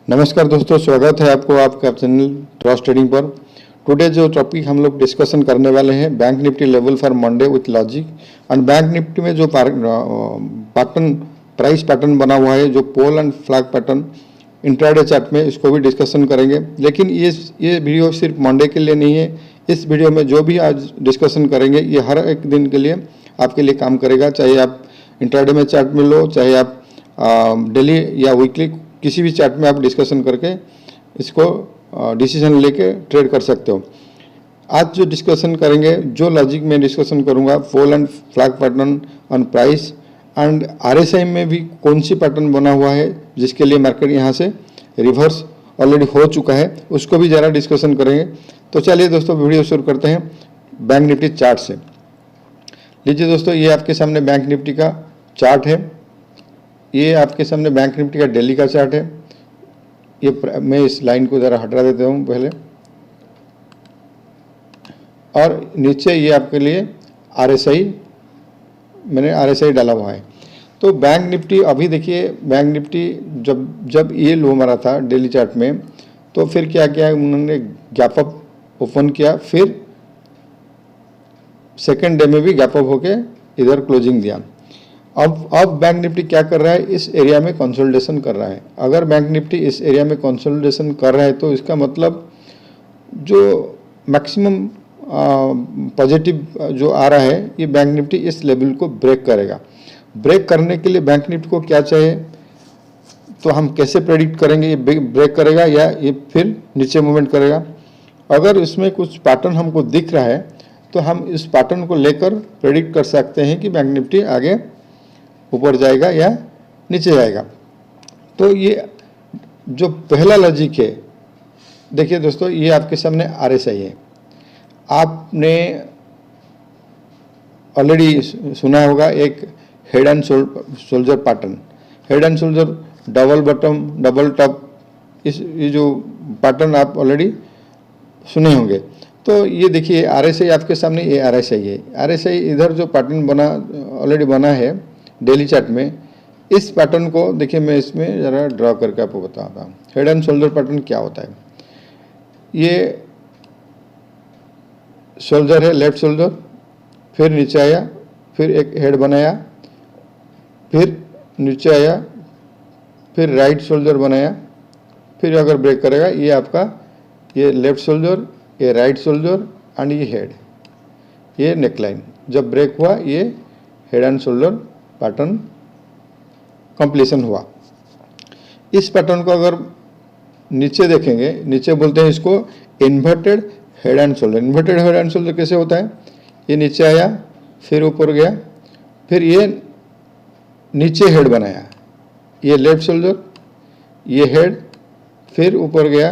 नमस्कार दोस्तों, स्वागत है आपको आपका चैनल ट्रस्ट ट्रेडिंग पर। टुडे जो टॉपिक हम लोग डिस्कशन करने वाले हैं, Bank Nifty level for Monday with logic. And Bank Nifty में जो पैटर्न प्राइस पैटर्न बना हुआ है, जो pole and flag pattern intraday chart में, इसको भी डिस्कशन करेंगे। लेकिन ये वीडियो सिर्फ मंडे के लिए नहीं है। इस वीडियो में जो भी आज डिस्कशन करेंगे ये हर एक दिन के लिए आपके लिए काम करेगा, चाहे आप इंट्राडे में चार्ट में लो, चाहे आप डेली या वीकली किसी भी चार्ट में आप डिस्कशन करके इसको डिसीजन लेके ट्रेड कर सकते हो। आज जो डिस्कशन करेंगे, जो लॉजिक में डिस्कशन करूंगा, pole and flag pattern on price and RSI में भी कौन सी पैटर्न बना हुआ है जिसके लिए मार्केट यहाँ से रिवर्स ऑलरेडी हो चुका है, उसको भी ज़रा डिस्कशन करेंगे। तो चलिए दोस्तों, वीडियो शुरू करते हैं बैंक निफ्टी चार्ट से। लीजिए दोस्तों, ये आपके सामने बैंक निफ्टी का चार्ट है। ये आपके सामने बैंक निफ्टी का डेली का चार्ट है। ये मैं इस लाइन को ज़रा हटा देता हूँ पहले, और नीचे ये आपके लिए आरएसआई, मैंने आरएसआई डाला हुआ है। तो बैंक निफ्टी अभी देखिए, बैंक निफ्टी जब ये लो मारा था डेली चार्ट में, तो फिर क्या किया उन्होंने, गैप अप ओपन किया, फिर सेकेंड डे में भी गैप अप होके इधर क्लोजिंग दिया। अब बैंक निफ्टी क्या कर रहा है, इस एरिया में कंसोलिडेशन कर रहा है। अगर बैंक निफ्टी इस एरिया में कंसोलिडेशन कर रहा है तो इसका मतलब जो मैक्सिमम पॉजिटिव जो आ रहा है, ये बैंक निफ्टी इस लेवल को ब्रेक करेगा। ब्रेक करने के लिए बैंक निफ्टी को क्या चाहिए, तो हम कैसे प्रेडिक्ट करेंगे, ये ब्रेक करेगा या ये फिर नीचे मूवमेंट करेगा। अगर इसमें कुछ पैटर्न हमको दिख रहा है तो हम इस पैटर्न को लेकर प्रेडिक्ट कर सकते हैं कि बैंक निफ्टी आगे ऊपर जाएगा या नीचे जाएगा। तो ये जो पहला लॉजिक है, देखिए दोस्तों, ये आपके सामने आरएसआई है। आपने ऑलरेडी सुना होगा एक head and shoulder pattern, head and shoulder, double bottom, double top, ये जो पैटर्न आप ऑलरेडी सुने होंगे। तो ये देखिए आरएसआई आपके सामने, ये आरएसआई है। आरएसआई इधर जो पैटर्न ऑलरेडी बना है डेली चार्ट में, इस पैटर्न को देखिए, मैं इसमें ज़रा ड्रॉ करके आपको बताता हूँ। हेड एंड शोल्डर पैटर्न क्या होता है, ये शोल्डर है, लेफ्ट शोल्डर, फिर नीचे आया, फिर एक हेड बनाया, फिर नीचे आया, फिर राइट शोल्डर बनाया, फिर अगर ब्रेक करेगा, ये आपका ये लेफ्ट शोल्डर, ये राइट शोल्डर एंड ये हेड, ये नेकलाइन। जब ब्रेक हुआ, ये head and shoulder pattern completion हुआ। इस पैटर्न को अगर नीचे देखेंगे, नीचे बोलते हैं इसको inverted head and shoulder. Inverted head and shoulder कैसे होता है, ये नीचे आया, फिर ऊपर गया, फिर ये नीचे हेड बनाया, ये लेफ्ट शोल्डर, ये हेड, फिर ऊपर गया,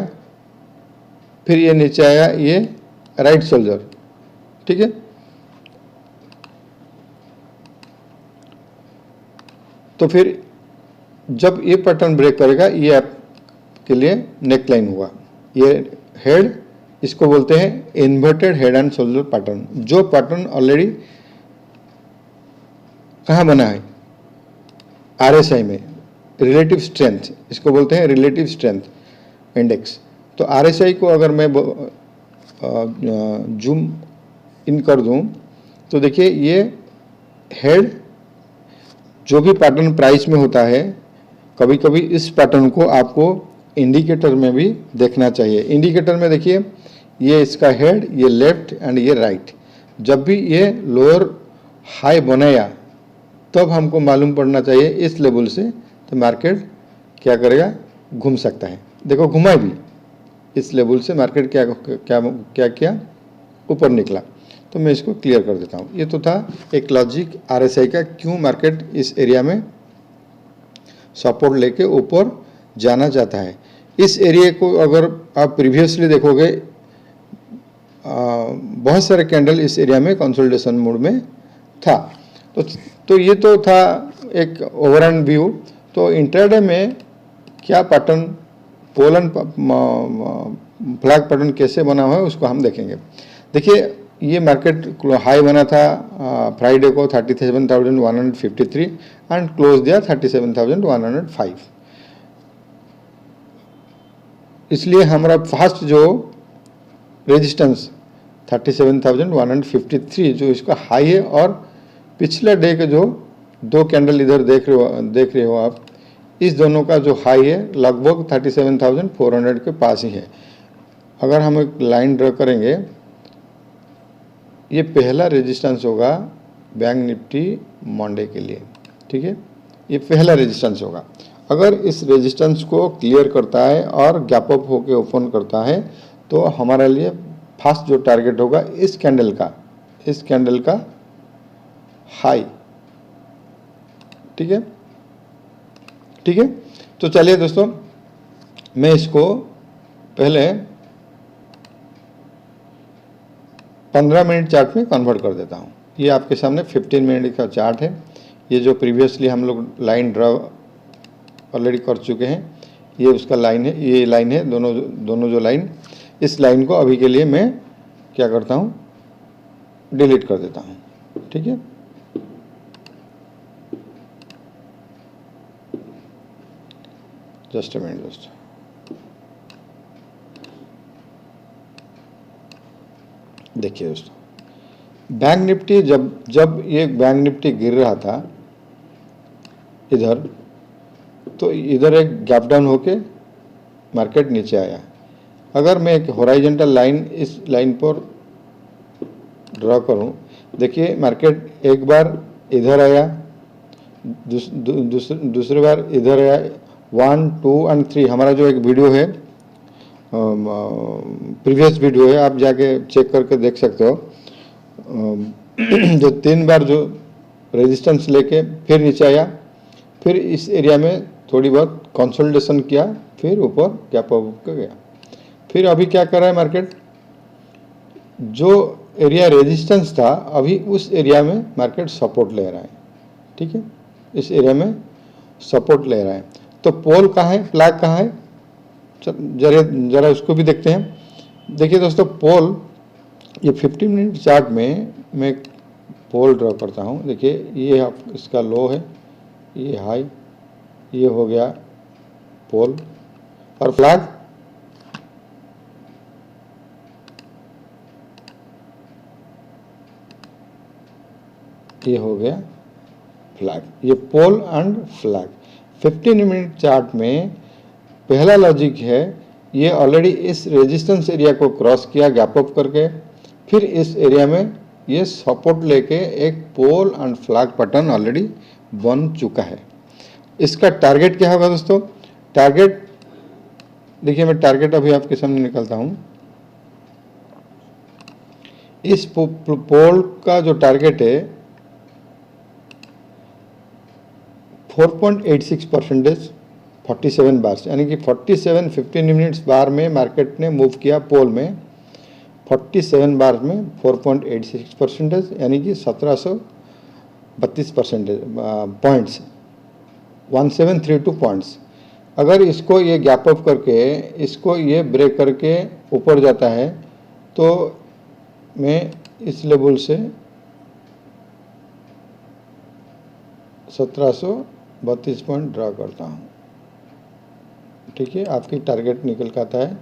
फिर ये नीचे आया, ये राइट शोल्डर। ठीक है, तो फिर जब ये पैटर्न ब्रेक करेगा, ये आपके लिए नेकलाइन हुआ। ये हेड, इसको बोलते हैं inverted head and shoulder pattern. जो पैटर्न ऑलरेडी कहाँ बना है, आरएसआई में, रिलेटिव स्ट्रेंथ, इसको बोलते हैं रिलेटिव स्ट्रेंथ इंडेक्स। तो आरएसआई को अगर मैं जूम इन कर दूं, तो देखिए ये हेड, जो भी पैटर्न प्राइस में होता है, कभी कभी इस पैटर्न को आपको इंडिकेटर में भी देखना चाहिए। इंडिकेटर में देखिए, ये इसका हेड, ये लेफ्ट एंड ये राइट। जब भी ये लोअर हाई बनाया, तब हमको मालूम पड़ना चाहिए इस लेवल से, तो मार्केट क्या करेगा, घूम सकता है। देखो घुमा भी, इस लेवल से मार्केट क्या क्या क्या किया, ऊपर निकला। तो मैं इसको क्लियर कर देता हूँ। ये तो था एक लॉजिक आरएसआई का, क्यों मार्केट इस एरिया में सपोर्ट लेके ऊपर जाना चाहता है। इस एरिया को अगर आप प्रीवियसली देखोगे, बहुत सारे कैंडल इस एरिया में कंसोलिडेशन मोड में था। तो ये तो था एक ओवरऑल व्यू। तो इंट्राडे में क्या pattern, pole and flag pattern कैसे बना हुआ है, उसको हम देखेंगे। देखिए, ये मार्केट हाई बना था फ्राइडे को 37,153 एंड क्लोज दिया 37,105। इसलिए हमारा फर्स्ट जो रेजिस्टेंस 37,153 जो इसका हाई है, और पिछले डे के जो दो कैंडल इधर देख रहे हो आप, इस दोनों का जो हाई है लगभग 37,400 के पास ही है। अगर हम एक लाइन ड्रा करेंगे, ये पहला रेजिस्टेंस होगा बैंक निफ्टी मंडे के लिए, ठीक है, ये पहला रेजिस्टेंस होगा। अगर इस रेजिस्टेंस को क्लियर करता है और गैप अप होके ओपन करता है तो हमारे लिए फर्स्ट जो टारगेट होगा इस कैंडल का हाई, ठीक है, ठीक है। तो चलिए दोस्तों, मैं इसको पहले 15 मिनट चार्ट में कन्वर्ट कर देता हूँ। ये आपके सामने 15 मिनट का चार्ट है। ये जो प्रीवियसली हम लोग लाइन ड्रा ऑलरेडी कर चुके हैं, ये उसका लाइन है, ये लाइन है, दोनों जो लाइन, इस लाइन को अभी के लिए मैं क्या करता हूँ, डिलीट कर देता हूँ, ठीक है। जस्ट अ मिनट दोस्तों, देखिए दोस्तों, बैंक निफ्टी जब ये बैंक निफ्टी गिर रहा था इधर, तो इधर एक गैप डाउन होके मार्केट नीचे आया। अगर मैं एक हॉरिजॉन्टल लाइन इस लाइन पर ड्रॉ करूं, देखिए मार्केट एक बार इधर आया, दूसरी बार इधर आया, 1, 2 और 3। हमारा जो एक वीडियो है, प्रीवियस वीडियो है, आप जाके चेक करके देख सकते हो। जो 3 बार जो रेजिस्टेंस लेके फिर नीचे आया, फिर इस एरिया में थोड़ी बहुत कंसोलिडेशन किया, फिर ऊपर गैप अप गया। फिर अभी क्या कर रहा है मार्केट, जो एरिया रेजिस्टेंस था अभी उस एरिया में मार्केट सपोर्ट ले रहा है, ठीक है, इस एरिया में सपोर्ट ले रहा है। तो पोल कहाँ है, फ्लैग कहाँ है, जरा उसको भी देखते हैं। देखिए दोस्तों, पोल, ये 15 मिनट चार्ट में मैं पोल ड्रॉ करता हूँ। देखिए ये आप इसका लो है, ये हाई, ये हो गया पोल, और फ्लैग ये हो गया फ्लैग, ये pole and flag. 15 minute chart में पहला लॉजिक है, ये ऑलरेडी इस रेजिस्टेंस एरिया को क्रॉस किया गैप अप करके, फिर इस एरिया में ये सपोर्ट लेके एक pole and flag pattern already बन चुका है। इसका टारगेट क्या होगा दोस्तों, टारगेट देखिए, मैं टारगेट अभी आपके सामने निकालता हूं। इस पोल का जो टारगेट है 4.86%, 47 बार, यानी कि 47 15 मिनट्स बार में मार्केट ने मूव किया। पोल में 47 बार में 4.86%, यानी कि 1732 पॉइंट्स, 1732 पॉइंट्स। अगर इसको ये गैप अप करके, इसको ये ब्रेक करके ऊपर जाता है, तो मैं इस लेवल से 1732 पॉइंट ड्रा करता हूँ, ठीक है। आपकी टारगेट निकल के आता है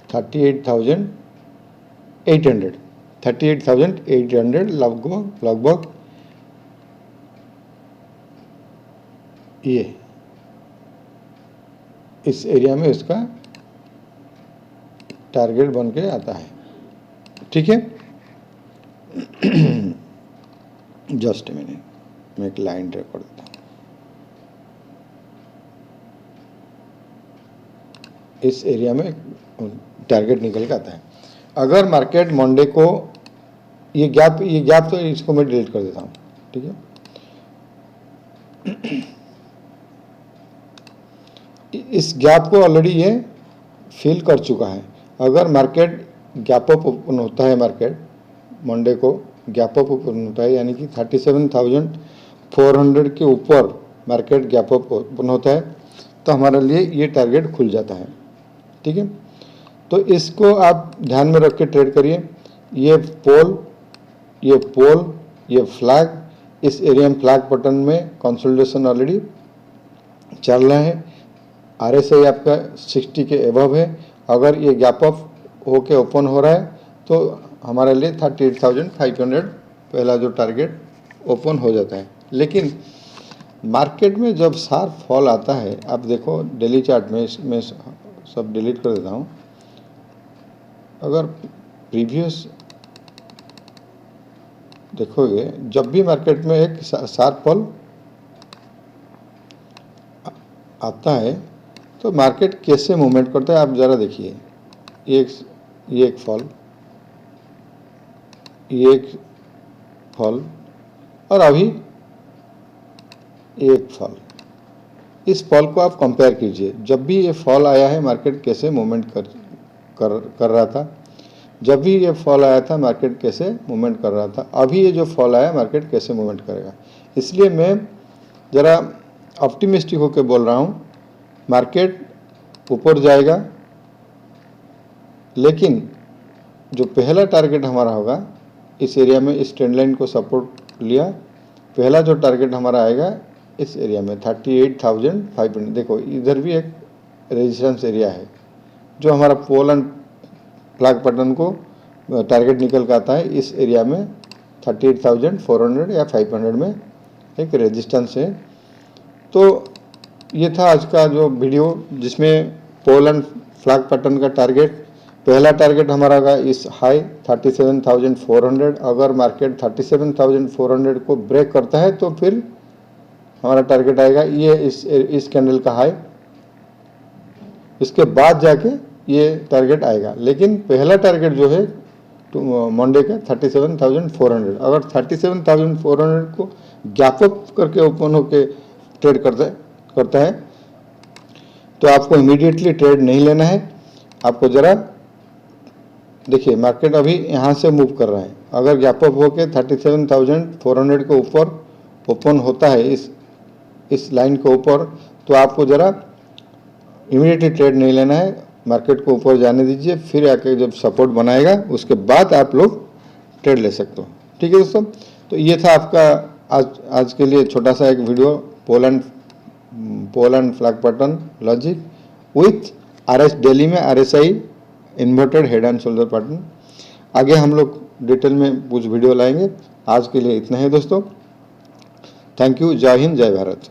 38,800 लगभग ये इस एरिया में इसका टारगेट बन के आता है, ठीक है। जस्ट मिनट, मैं एक लाइन ड्रा कर देता हूँ। इस एरिया में टारगेट निकल के आता है। अगर मार्केट मंडे को ये गैप तो इसको मैं डिलीट कर देता हूँ, ठीक है। इस गैप को ऑलरेडी ये फिल कर चुका है। अगर मार्केट गैप अप ओपन होता है, मार्केट मंडे को गैप अप ओपन होता है, यानी कि 37,400 के ऊपर मार्केट गैप अप ओपन होता है, तो हमारे लिए ये टारगेट खुल जाता है, ठीक है। तो इसको आप ध्यान में रख के ट्रेड करिए। ये पोल, ये फ्लैग, इस एरिया में फ्लैग पैटर्न में कंसोलिडेशन ऑलरेडी चल रहा है। RSI आपका 60 के एबव है। अगर ये गैप अप होके ओपन हो रहा है तो हमारे लिए 38,500 पहला जो टारगेट ओपन हो जाता है। लेकिन मार्केट में जब शार्प फॉल आता है, आप देखो डेली चार्ट में, मैं सब डिलीट कर देता हूँ। अगर प्रीवियस देखोगे, जब भी मार्केट में एक शार्प फॉल आता है तो मार्केट कैसे मूवमेंट करता है आप ज़रा देखिए। ये एक फॉल, ये एक फॉल और अभी एक फॉल। इस फॉल को आप कंपेयर कीजिए। जब भी ये फॉल आया है मार्केट कैसे मूवमेंट कर रहा था, जब भी ये फॉल आया था मार्केट कैसे मूवमेंट कर रहा था, अभी ये जो फॉल आया मार्केट कैसे मूवमेंट करेगा। इसलिए मैं ज़रा ऑप्टिमिस्टिक होकर बोल रहा हूँ, मार्केट ऊपर जाएगा, लेकिन जो पहला टारगेट हमारा होगा इस एरिया में, इस ट्रेंड लाइन को सपोर्ट लिया, पहला जो टारगेट हमारा आएगा इस एरिया में 38,500। देखो इधर भी एक रेजिस्टेंस एरिया है जो हमारा पोल एंड फ्लैग पैटर्न को टारगेट निकल के आता है। इस एरिया में 38,400 या 500 में एक रेजिस्टेंस है। तो ये था आज का जो वीडियो, जिसमें पोल एंड फ्लैग पैटर्न का टारगेट, पहला टारगेट हमारा का इस हाई 37,400। अगर मार्केट 37,400 को ब्रेक करता है तो फिर हमारा टारगेट आएगा ये इस कैंडल का हाई, इसके बाद जाके ये टारगेट आएगा। लेकिन पहला टारगेट जो है मंडे का 37,400। अगर 37,400 को गैप अप करके ओपन होके ट्रेड करता है तो आपको इमीडिएटली ट्रेड नहीं लेना है। आपको ज़रा देखिए, मार्केट अभी यहाँ से मूव कर रहा है। अगर गैप अप होके 37,400 के ऊपर ओपन होता है इस लाइन के ऊपर, तो आपको ज़रा इमीडिएटली ट्रेड नहीं लेना है, मार्केट को ऊपर जाने दीजिए, फिर आके जब सपोर्ट बनाएगा उसके बाद आप लोग ट्रेड ले सकते हो। ठीक है दोस्तों, तो ये था आपका आज के लिए छोटा सा एक video, pole and flag pattern logic with daily में RSI inverted head and shoulder pattern. आगे हम लोग डिटेल में कुछ वीडियो लाएंगे। आज के लिए इतना ही दोस्तों। Thank you. जय हिंद, जय भारत।